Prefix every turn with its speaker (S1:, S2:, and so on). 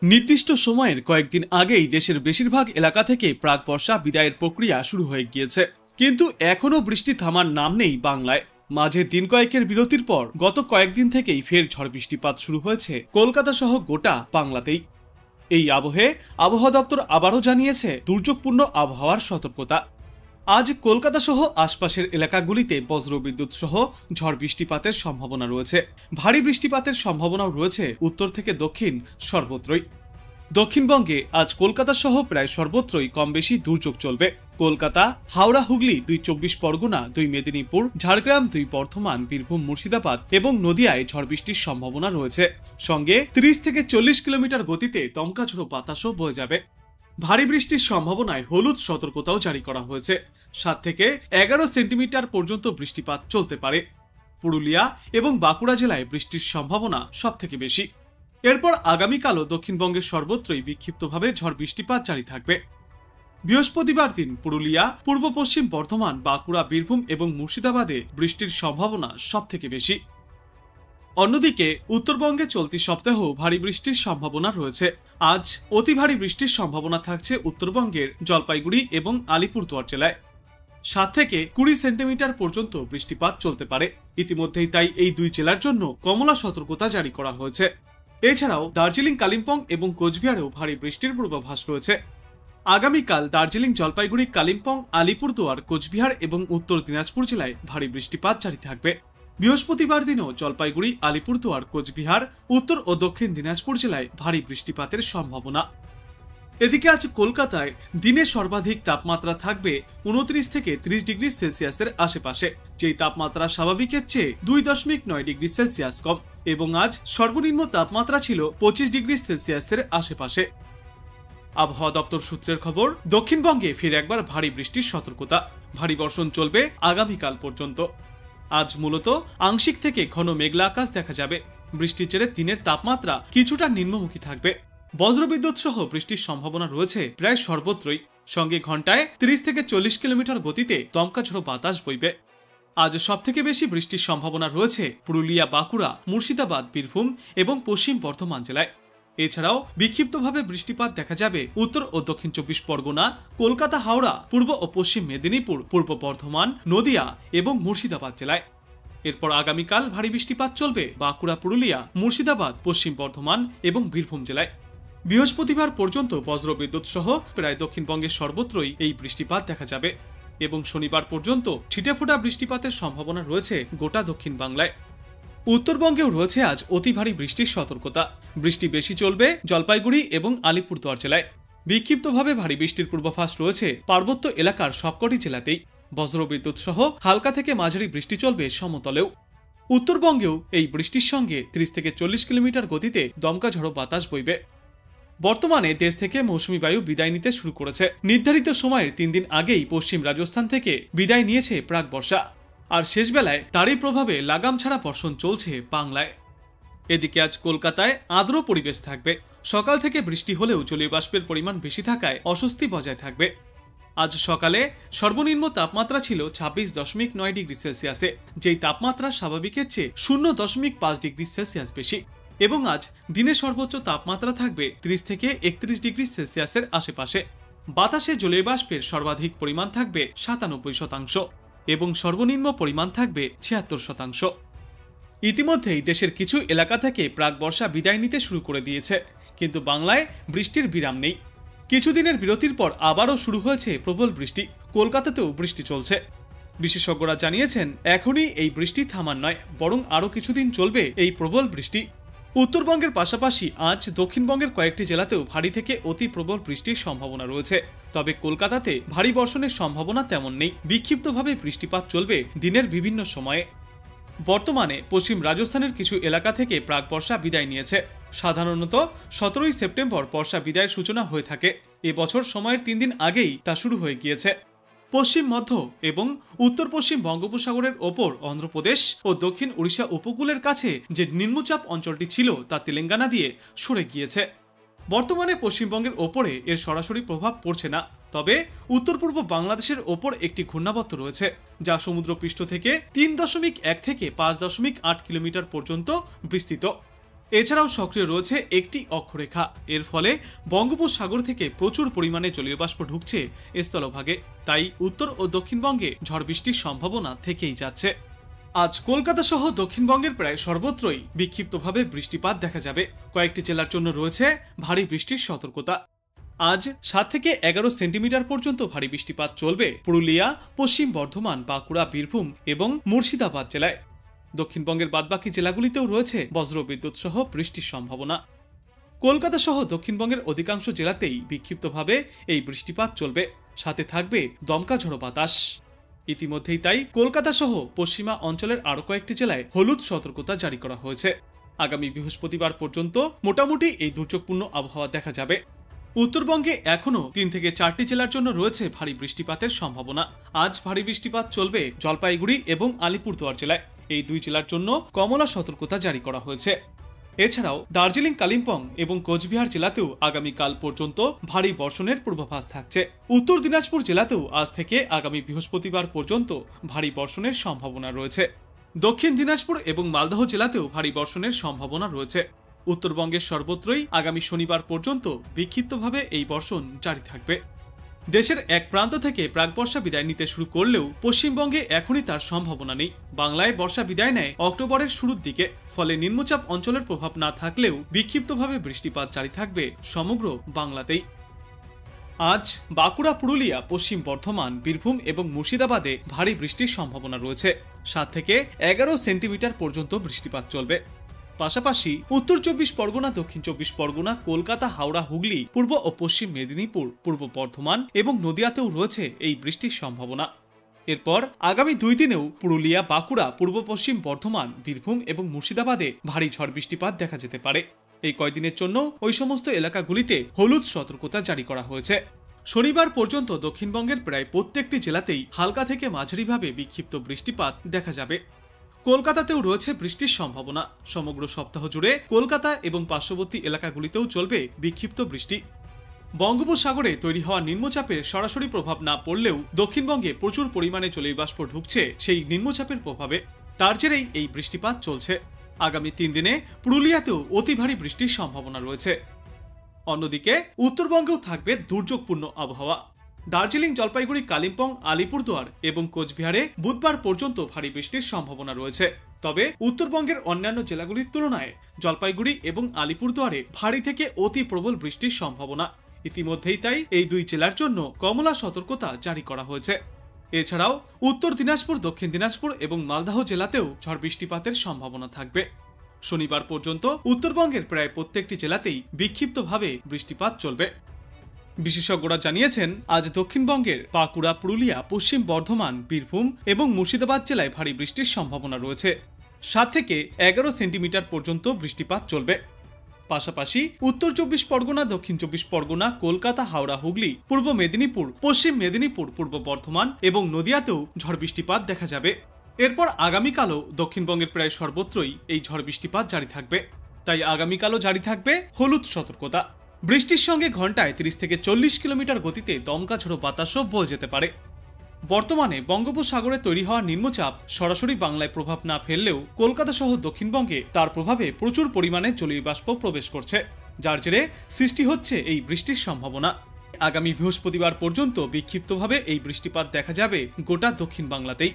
S1: নির্দিষ্ট সময়ের কয়েকদিন আগেই দেশের বেশিরভাগ এলাকা থেকে প্রাক বর্ষা বিদায়ের প্রক্রিয়া শুরু হয়ে গিয়েছে, কিন্তু এখনো বৃষ্টি থামার নাম নেই বাংলায়। মাঝে দিন কয়েকের বিরতির পর গত কয়েকদিন থেকেই ফের ঝড় বৃষ্টিপাত শুরু হয়েছে কলকাতা সহ গোটা বাংলাতেই। এই আবহে আবহাওয়া দপ্তর আবারও জানিয়েছে দুর্যোগপূর্ণ আবহাওয়ার সতর্কতা। আজ কলকাতা সহ আশপাশের এলাকাগুলিতে বজ্রবিদ্যুৎ সহ ঝড় বৃষ্টিপাতের সম্ভাবনা রয়েছে। ভারী বৃষ্টিপাতের সম্ভাবনাও রয়েছে উত্তর থেকে দক্ষিণ সর্বত্রই। দক্ষিণবঙ্গে আজ কলকাতা সহ প্রায় সর্বত্রই কম বেশি দুর্যোগ চলবে। কলকাতা, হাওড়া, হুগলি, ২ পরগনা, ২ মেদিনীপুর, ঝাড়গ্রাম, ২ বর্ধমান, বীরভূম, মুর্শিদাবাদ এবং নদিয়ায় ঝড় বৃষ্টির সম্ভাবনা রয়েছে। সঙ্গে ৩০ থেকে ৪০ কিলোমিটার গতিতে দমকা ঝোড়ো বাতাসও বয়ে যাবে। ভারী বৃষ্টির সম্ভাবনায় হলুদ সতর্কতাও জারি করা হয়েছে। ৭ থেকে ১১ সেন্টিমিটার পর্যন্ত বৃষ্টিপাত চলতে পারে। পুরুলিয়া এবং বাঁকুড়া জেলায় বৃষ্টির সম্ভাবনা সব থেকে বেশি। এরপর আগামীকালও দক্ষিণবঙ্গের সর্বত্রই বিক্ষিপ্তভাবে ঝড় বৃষ্টিপাত জারি থাকবে। বৃহস্পতিবার দিন পুরুলিয়া, পূর্ব পশ্চিম বর্ধমান, বাঁকুড়া, বীরভূম এবং মুর্শিদাবাদে বৃষ্টির সম্ভাবনা সব থেকে বেশি। অন্যদিকে উত্তরবঙ্গে চলতি সপ্তাহেও ভারী বৃষ্টির সম্ভাবনা রয়েছে। আজ অতি ভারী বৃষ্টির সম্ভাবনা থাকছে উত্তরবঙ্গের জলপাইগুড়ি এবং আলিপুরদুয়ার জেলায়। ৭ থেকে ২০ সেন্টিমিটার পর্যন্ত বৃষ্টিপাত চলতে পারে। ইতিমধ্যেই তাই এই দুই জেলার জন্য কমলা সতর্কতা জারি করা হয়েছে। এছাড়াও দার্জিলিং, কালিম্পং এবং কোচবিহারেও ভারী বৃষ্টির পূর্বাভাস রয়েছে। আগামীকাল দার্জিলিং, জলপাইগুড়ি, কালিম্পং, আলিপুরদুয়ার, কোচবিহার এবং উত্তর দিনাজপুর জেলায় ভারী বৃষ্টিপাত জারি থাকবে। বৃহস্পতিবার দিনও জলপাইগুড়ি, আলিপুরদুয়ার, কোচবিহার, উত্তর ও দক্ষিণ দিনাজপুর জেলায় ভারী বৃষ্টিপাতের সম্ভাবনা। এদিকে আজ কলকাতায় দিনে সর্বাধিক তাপমাত্রা থাকবে ২৯ থেকে ৩০ ডিগ্রি সেলসিয়াসের আশেপাশে, যেই তাপমাত্রা স্বাভাবিকের চেয়ে ২.৯ ডিগ্রি সেলসিয়াস কম, এবং আজ সর্বনিম্ন তাপমাত্রা ছিল ২৫ ডিগ্রি সেলসিয়াসের আশেপাশে। আবহাওয়া দপ্তর সূত্রের খবর, দক্ষিণবঙ্গে ফের একবার ভারী বৃষ্টির সতর্কতা। ভারী বর্ষণ চলবে আগামীকাল পর্যন্ত। আজ মূলত আংশিক থেকে ঘন মেঘলা আকাশ দেখা যাবে। বৃষ্টির জেরে দিনের তাপমাত্রা কিছুটা নিম্নমুখী থাকবে। বজ্রবিদ্যুৎ সহ বৃষ্টির সম্ভাবনা রয়েছে প্রায় সর্বত্রই। সঙ্গে ঘন্টায় ৩০ থেকে ৪০ কিলোমিটার গতিতে দমকা ঝোড়ো বাতাস বইবে। আজ সব থেকে বেশি বৃষ্টির সম্ভাবনা রয়েছে পুরুলিয়া, বাঁকুড়া, মুর্শিদাবাদ, বীরভূম এবং পশ্চিম বর্ধমান জেলায়। এছাড়াও বিক্ষিপ্তভাবে বৃষ্টিপাত দেখা যাবে উত্তর ও দক্ষিণ ২৪ পরগনা, কলকাতা, হাওড়া, পূর্ব ও পশ্চিম মেদিনীপুর, পূর্ব বর্ধমান, নদিয়া এবং মুর্শিদাবাদ জেলায়। এরপর আগামীকাল ভারী বৃষ্টিপাত চলবে বাঁকুড়া, পুরুলিয়া, মুর্শিদাবাদ, পশ্চিম বর্ধমান এবং বীরভূম জেলায়। বৃহস্পতিবার পর্যন্ত বজ্রবিদ্যুৎ সহ প্রায় দক্ষিণবঙ্গের সর্বত্রই এই বৃষ্টিপাত দেখা যাবে এবং শনিবার পর্যন্ত ছিটেফোঁটা বৃষ্টিপাতের সম্ভাবনা রয়েছে গোটা দক্ষিণ বাংলায়। উত্তরবঙ্গেও রয়েছে আজ অতি ভারী বৃষ্টির সতর্কতা। বৃষ্টি বেশি চলবে জলপাইগুড়ি এবং আলিপুরদুয়ার জেলায়। বিক্ষিপ্তভাবে ভারী বৃষ্টির পূর্বাভাস রয়েছে পার্বত্য এলাকার সবকটি জেলাতেই। বজ্রবিদ্যুৎ সহ হালকা থেকে মাঝারি বৃষ্টি চলবে সমতলেও। উত্তরবঙ্গেও এই বৃষ্টির সঙ্গে ৩০ থেকে ৪০ কিলোমিটার গতিতে দমকা ঝোড়ো বাতাস বইবে। বর্তমানে দেশ থেকে মৌসুমী বায়ু বিদায় নিতে শুরু করেছে। নির্ধারিত সময়ের ৩ দিন আগেই পশ্চিম রাজস্থান থেকে বিদায় নিয়েছে প্রাক বর্ষা, আর শেষ বেলায় তারই প্রভাবে লাগাম ছাড়া বর্ষণ চলছে বাংলায়। এদিকে আজ কলকাতায় আর্দ্র পরিবেশ থাকবে। সকাল থেকে বৃষ্টি হলেও জলীয় বাষ্পের পরিমাণ বেশি থাকায় অস্বস্তি বজায় থাকবে। আজ সকালে সর্বনিম্ন তাপমাত্রা ছিল ২৬.৯ ডিগ্রি সেলসিয়াসে, যেই তাপমাত্রা স্বাভাবিকের চেয়ে ০.৫ ডিগ্রি সেলসিয়াস বেশি। এবং আজ দিনে সর্বোচ্চ তাপমাত্রা থাকবে ৩০ থেকে ৩১ ডিগ্রি সেলসিয়াসের আশেপাশে। বাতাসে জলীয় বাষ্পের সর্বাধিক পরিমাণ থাকবে ৯৭% এবং সর্বনিম্ন পরিমাণ থাকবে ৭৬%। ইতিমধ্যেই দেশের কিছু এলাকা থেকে প্রাক বর্ষা বিদায় নিতে শুরু করে দিয়েছে, কিন্তু বাংলায় বৃষ্টির বিরাম নেই। কিছুদিনের বিরতির পর আবারও শুরু হয়েছে প্রবল বৃষ্টি। কলকাতাতেও বৃষ্টি চলছে। বিশেষজ্ঞরা জানিয়েছেন, এখনই এই বৃষ্টি থামার নয়, বরং আরও কিছুদিন চলবে এই প্রবল বৃষ্টি। উত্তরবঙ্গের পাশাপাশি আজ দক্ষিণবঙ্গের কয়েকটি জেলাতেও ভারী থেকে অতি প্রবল বৃষ্টির সম্ভাবনা রয়েছে। তবে কলকাতাতে ভারী বর্ষণের সম্ভাবনা তেমন নেই। বিক্ষিপ্তভাবে বৃষ্টিপাত চলবে দিনের বিভিন্ন সময়ে। বর্তমানে পশ্চিম রাজস্থানের কিছু এলাকা থেকে প্রাক বর্ষা বিদায় নিয়েছে। সাধারণত ১৭ই সেপ্টেম্বর বর্ষা বিদায়ের সূচনা হয়ে থাকে। এবছর সময়ের ৩ দিন আগেই তা শুরু হয়ে গিয়েছে। পশ্চিম মধ্য এবং উত্তর পশ্চিম বঙ্গোপসাগরের ওপর অন্ধ্রপ্রদেশ ও দক্ষিণ ওড়িশা উপকূলের কাছে যে নিম্নচাপ অঞ্চলটি ছিল তা তেলেঙ্গানা দিয়ে সরে গিয়েছে। বর্তমানে পশ্চিমবঙ্গের ওপরে এর সরাসরি প্রভাব পড়ছে না, তবে উত্তর পূর্ব বাংলাদেশের ওপর একটি ঘূর্ণাবর্ত রয়েছে, যা সমুদ্রপৃষ্ঠ থেকে ৩.১ থেকে ৫.৮ কিলোমিটার পর্যন্ত বিস্তৃত। এছাড়াও সক্রিয় রয়েছে একটি অক্ষরেখা। এর ফলে বঙ্গোপসাগর থেকে প্রচুর পরিমাণে জলীয় বাষ্প ঢুকছে স্থলভাগে। তাই উত্তর ও দক্ষিণবঙ্গে ঝড় বৃষ্টির সম্ভাবনা থেকেই যাচ্ছে। আজ কলকাতা সহ দক্ষিণবঙ্গের প্রায় সর্বত্রই বিক্ষিপ্তভাবে বৃষ্টিপাত দেখা যাবে। কয়েকটি জেলার জন্য রয়েছে ভারী বৃষ্টির সতর্কতা। আজ 7 থেকে 11 সেন্টিমিটার পর্যন্ত ভারী বৃষ্টিপাত চলবে পুরুলিয়া, পশ্চিম বর্ধমান, বাঁকুড়া, বীরভূম এবং মুর্শিদাবাদ জেলায়। দক্ষিণবঙ্গের বাদবাকি জেলাগুলিতেও রয়েছে বজ্রবিদ্যুৎ সহ বৃষ্টির সম্ভাবনা। কলকাতা সহ দক্ষিণবঙ্গের অধিকাংশ জেলাতেই বিক্ষিপ্তভাবে এই বৃষ্টিপাত চলবে, সাথে থাকবে দমকা ঝড়ো বাতাস। ইতিমধ্যেই তাই কলকাতা সহ পশ্চিমা অঞ্চলের আরও কয়েকটি জেলায় হলুদ সতর্কতা জারি করা হয়েছে। আগামী বৃহস্পতিবার পর্যন্ত মোটামুটি এই দুর্যোগপূর্ণ আবহাওয়া দেখা যাবে। উত্তরবঙ্গে এখনও 3 থেকে 4টি জেলার জন্য রয়েছে ভারী বৃষ্টিপাতের সম্ভাবনা। আজ ভারী বৃষ্টিপাত চলবে জলপাইগুড়ি এবং আলিপুরদুয়ার জেলায়। এই দুই জেলার জন্য কমলা সতর্কতা জারি করা হয়েছে। এছাড়াও দার্জিলিং, কালিম্পং এবং কোচবিহার জেলাতেও আগামীকাল পর্যন্ত ভারী বর্ষণের পূর্বাভাস থাকছে। উত্তর দিনাজপুর জেলাতেও আজ থেকে আগামী বৃহস্পতিবার পর্যন্ত ভারী বর্ষণের সম্ভাবনা রয়েছে। দক্ষিণ দিনাজপুর এবং মালদহ জেলাতেও ভারী বর্ষণের সম্ভাবনা রয়েছে। উত্তরবঙ্গের সর্বত্রই আগামী শনিবার পর্যন্ত বিক্ষিপ্তভাবে এই বর্ষণ জারি থাকবে। দেশের এক প্রান্ত থেকে প্রাকবর্ষা বিদায় নিতে শুরু করলেও পশ্চিমবঙ্গে এখনই তার সম্ভাবনা নেই। বাংলায় বর্ষা বিদায় নেয় অক্টোবরের শুরুর দিকে। ফলে নিম্নচাপ অঞ্চলের প্রভাব না থাকলেও বিক্ষিপ্তভাবে বৃষ্টিপাত জারি থাকবে সমগ্র বাংলাতেই। আজ বাঁকুড়া, পুরুলিয়া, পশ্চিম বর্ধমান, বীরভূম এবং মুর্শিদাবাদে ভারী বৃষ্টির সম্ভাবনা রয়েছে। 7 থেকে 11 সেন্টিমিটার পর্যন্ত বৃষ্টিপাত চলবে। পাশাপাশি উত্তর 24 পরগনা, দক্ষিণ 24 পরগনা, কলকাতা, হাওড়া, হুগলি, পূর্ব ও পশ্চিম মেদিনীপুর, পূর্ব বর্ধমান এবং নদিয়াতেও রয়েছে এই বৃষ্টির সম্ভাবনা। এরপর আগামী 2 দিনেও পুরুলিয়া, বাঁকুড়া, পূর্ব পশ্চিম বর্ধমান, বীরভূম এবং মুর্শিদাবাদে ভারী ঝড় বৃষ্টিপাত দেখা যেতে পারে। এই কয়েকদিনের জন্য ওই সমস্ত এলাকাগুলিতে হলুদ সতর্কতা জারি করা হয়েছে। শনিবার পর্যন্ত দক্ষিণবঙ্গের প্রায় প্রত্যেকটি জেলাতেই হালকা থেকে মাঝারিভাবে বিক্ষিপ্ত বৃষ্টিপাত দেখা যাবে। কলকাতাতেও রয়েছে বৃষ্টির সম্ভাবনা। সমগ্র সপ্তাহ জুড়ে কলকাতা এবং পার্শ্ববর্তী এলাকাগুলিতেও চলবে বিক্ষিপ্ত বৃষ্টি। বঙ্গোপসাগরে তৈরি হওয়া নিম্নচাপের সরাসরি প্রভাব না পড়লেও দক্ষিণবঙ্গে প্রচুর পরিমাণে জলীয় বাষ্প ঢুকছে সেই নিম্নচাপের প্রভাবে। তার জেরেই এই বৃষ্টিপাত চলছে। আগামী 3 দিনে পুরুলিয়াতেও অতি ভারী বৃষ্টির সম্ভাবনা রয়েছে। অন্যদিকে উত্তরবঙ্গেও থাকবে দুর্যোগপূর্ণ আবহাওয়া। দার্জিলিং, জলপাইগুড়ি, কালিম্পং, আলিপুরদুয়ার এবং কোচবিহারে বুধবার পর্যন্ত ভারী বৃষ্টির সম্ভাবনা রয়েছে। তবে উত্তরবঙ্গের অন্যান্য জেলাগুলির তুলনায় জলপাইগুড়ি এবং আলিপুরদুয়ারে ভারী থেকে অতি প্রবল বৃষ্টির সম্ভাবনা। ইতিমধ্যেই তাই এই দুই জেলার জন্য কমলা সতর্কতা জারি করা হয়েছে। এছাড়াও উত্তর দিনাজপুর, দক্ষিণ দিনাজপুর এবং মালদহ জেলাতেও ঝড় বৃষ্টিপাতের সম্ভাবনা থাকবে। শনিবার পর্যন্ত উত্তরবঙ্গের প্রায় প্রত্যেকটি জেলাতেই বিক্ষিপ্তভাবে বৃষ্টিপাত চলবে। বিশেষজ্ঞরা জানিয়েছেন, আজ দক্ষিণবঙ্গের বাঁকুড়া, পুরুলিয়া, পশ্চিম বর্ধমান, বীরভূম এবং মুর্শিদাবাদ জেলায় ভারী বৃষ্টির সম্ভাবনা রয়েছে। 7 থেকে 11 সেন্টিমিটার পর্যন্ত বৃষ্টিপাত চলবে। পাশাপাশি উত্তর 24 পরগনা, দক্ষিণ 24 পরগনা, কলকাতা, হাওড়া, হুগলি, পূর্ব মেদিনীপুর, পশ্চিম মেদিনীপুর, পূর্ব বর্ধমান এবং নদিয়াতেও ঝড় বৃষ্টিপাত দেখা যাবে। এরপর আগামীকালও দক্ষিণবঙ্গের প্রায় সর্বত্রই এই ঝড় বৃষ্টিপাত জারি থাকবে। তাই আগামীকালও জারি থাকবে হলুদ সতর্কতা। বৃষ্টির সঙ্গে ঘন্টায় 30 থেকে 40 কিলোমিটার গতিতে দমকা ঝড়ো বাতাসও বয়ে যেতে পারে। বর্তমানে বঙ্গোপসাগরে তৈরি হওয়া নিম্নচাপ সরাসরি বাংলায় প্রভাব না ফেললেও কলকাতা সহ দক্ষিণবঙ্গে তার প্রভাবে প্রচুর পরিমাণে জলীয় বাষ্প প্রবেশ করছে, যার জেরে সৃষ্টি হচ্ছে এই বৃষ্টির সম্ভাবনা। আগামী বৃহস্পতিবার পর্যন্ত বিক্ষিপ্তভাবে এই বৃষ্টিপাত দেখা যাবে গোটা দক্ষিণ বাংলাতেই।